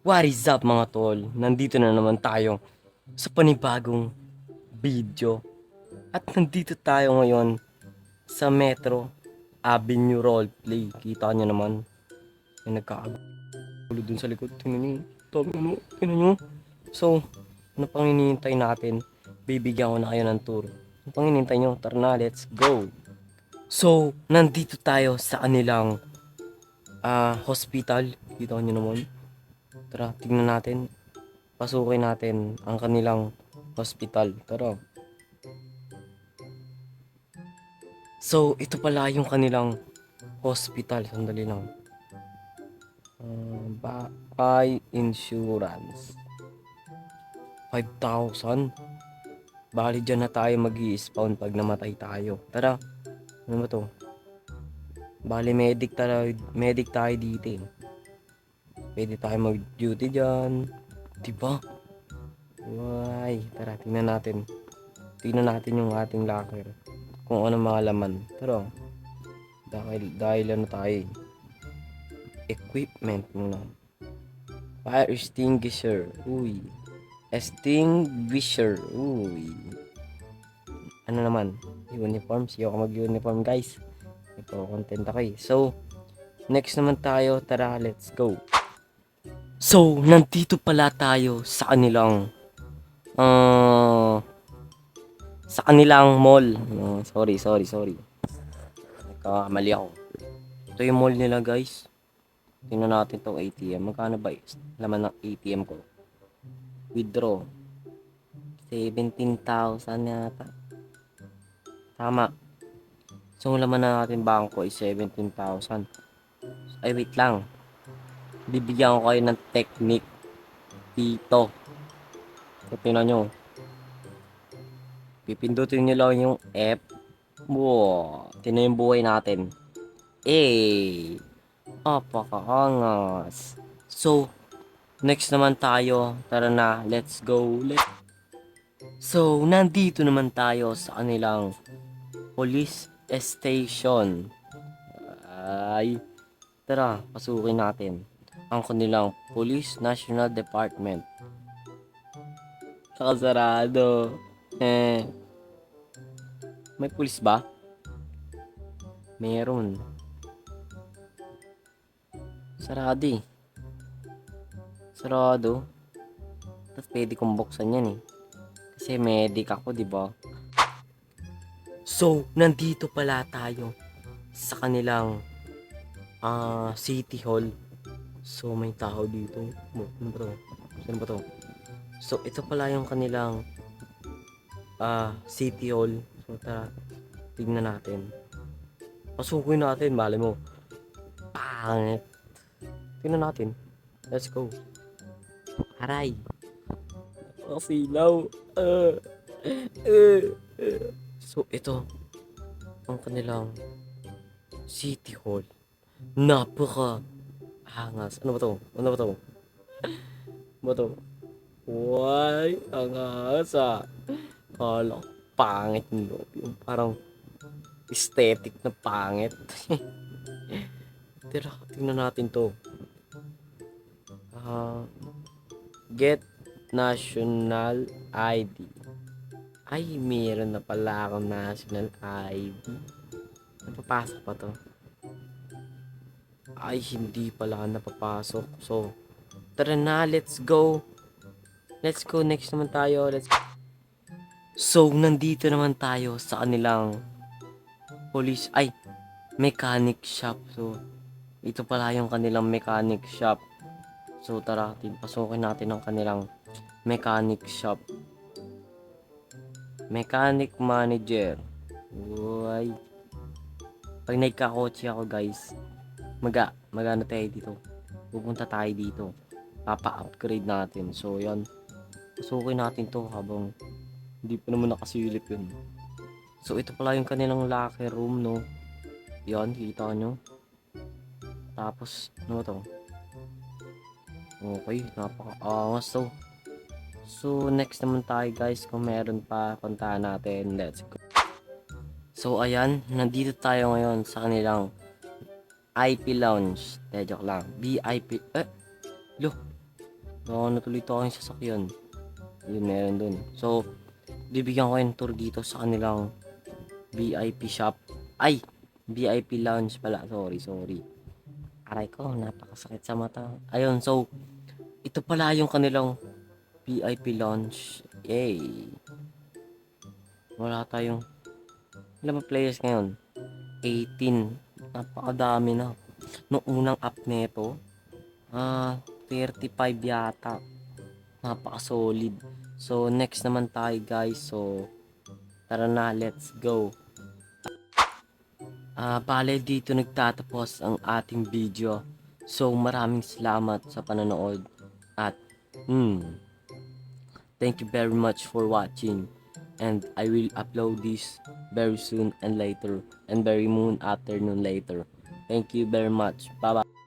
What is up mga tol? Nandito na naman tayo sa panibagong video. At nandito tayo ngayon sa Metro Avenue Roleplay. Kita nyo naman. May nagkakagulo dun sa likod. Tingnan nyo. Tingnan nyo. So, ano pang hinihintay natin? Bibigyan ko na kayo ng tour. Ano pang hinihintay nyo? Tara na, let's go! So, nandito tayo sa kanilang hospital. Kita nyo naman. Tara, tingnan natin. Pasukin natin ang kanilang hospital. Tara. So, ito pala yung kanilang hospital. Sandali lang. Buy insurance. 5,000. Bali dyan na tayo mag-i-spawn pag namatay tayo. Tara. Ano ba to? Bali medic tayo dito eh. Pwede tayo mag-duty dyan. Diba? Ay, tara, tingnan natin. Tingnan natin yung ating locker. Kung ano mga laman. Pero, dahil ano tayo eh. Equipment muna. Fire extinguisher. Uy. Extinguisher. Uy. Ano naman? Uniform. Siya ako mag-uniform guys. Ito, content ako eh. So, next naman tayo. Tara, let's go. So, nandito pala tayo sa kanilang mall. Sorry. Nagkamali ako. Ito yung mall nila guys. Tingnan natin tong ATM. Magkano ba laman ng ATM ko? Withdraw. 17,000 yata. Tama. So, laman na natin bangko ay 17,000. Ay, wait lang. Bibigyan ko kayo ng technique dito. So, tingnan nyo. Pipindutin nyo lang yung F. Wow. Tingnan yung buhay natin. Apakaangas. So, next naman tayo. Tara na, let's go. So, nandito naman tayo sa kanilang police station. Ay, tara, pasukin natin ang kanilang Police National Department. Nakasarado. May pulis ba? Meron. Sarado eh. Sarado. Tapos pwede kong buksan yan eh. Kasi medic ako, di ba? So, nandito pala tayo sa kanilang City Hall. So, may tao dito. Ano ba to? Saan ba to? So, ito pala yung kanilang City Hall. So, tara, tignan natin. Pasukin natin, bali mo. Pangit. Tignan natin. Let's go. Aray. Silaw. So, ito ang kanilang City Hall. Napaka angas. Ano ba to? Ano ba to? Ano ba to? Why? Angas ah. Kala ko pangit yung loob. Yung parang aesthetic na pangit. Tira, tingnan natin to. Get National ID. Ay, meron na pala akong National ID. Napapasok pa to? Ay, hindi pala napapasok. So, tara na, let's go. Let's go, next naman tayo. So, nandito naman tayo sa kanilang mechanic shop. So, ito pala yung kanilang mechanic shop. So, tara, pasukin natin ang kanilang mechanic shop. Mechanic manager. Uy. Pag nagkakotse ako guys, magano tayo dito. Pupunta tayo dito. Papa-upgrade natin. So, yan. Pasukin natin to habang hindi pa naman nakasilip yun. So, ito pala yung kanilang locker room, no? Yan, kita nyo. Tapos, ano ba to? Okay, napaka-angas to. So, next naman tayo guys. Kung meron pa, puntahan natin. Let's go. So, ayan. Nandito tayo ngayon sa kanilang IP Lounge. Joke lang. VIP. Lo. So, natuloy to yung sasakyan. Yun, meron dun. So, bibigyan ko yung tour dito sa kanilang VIP shop. Ay! VIP lounge pala. Sorry. Aray ko, napakasakit sa mata. Ayun, so, ito pala yung kanilang VIP lounge. Yay! Wala tayong, ilan ba players ngayon? 18. Napakadami na. Noong unang up nito, 35 yata. Napaka-solid. So, next naman tayo guys. So, tara na, let's go. Bale dito nagtatapos ang ating video. So, maraming salamat sa panonood. At, thank you very much for watching. And I will upload this very soon and later. And very moon afternoon later. Thank you very much. Bye-bye.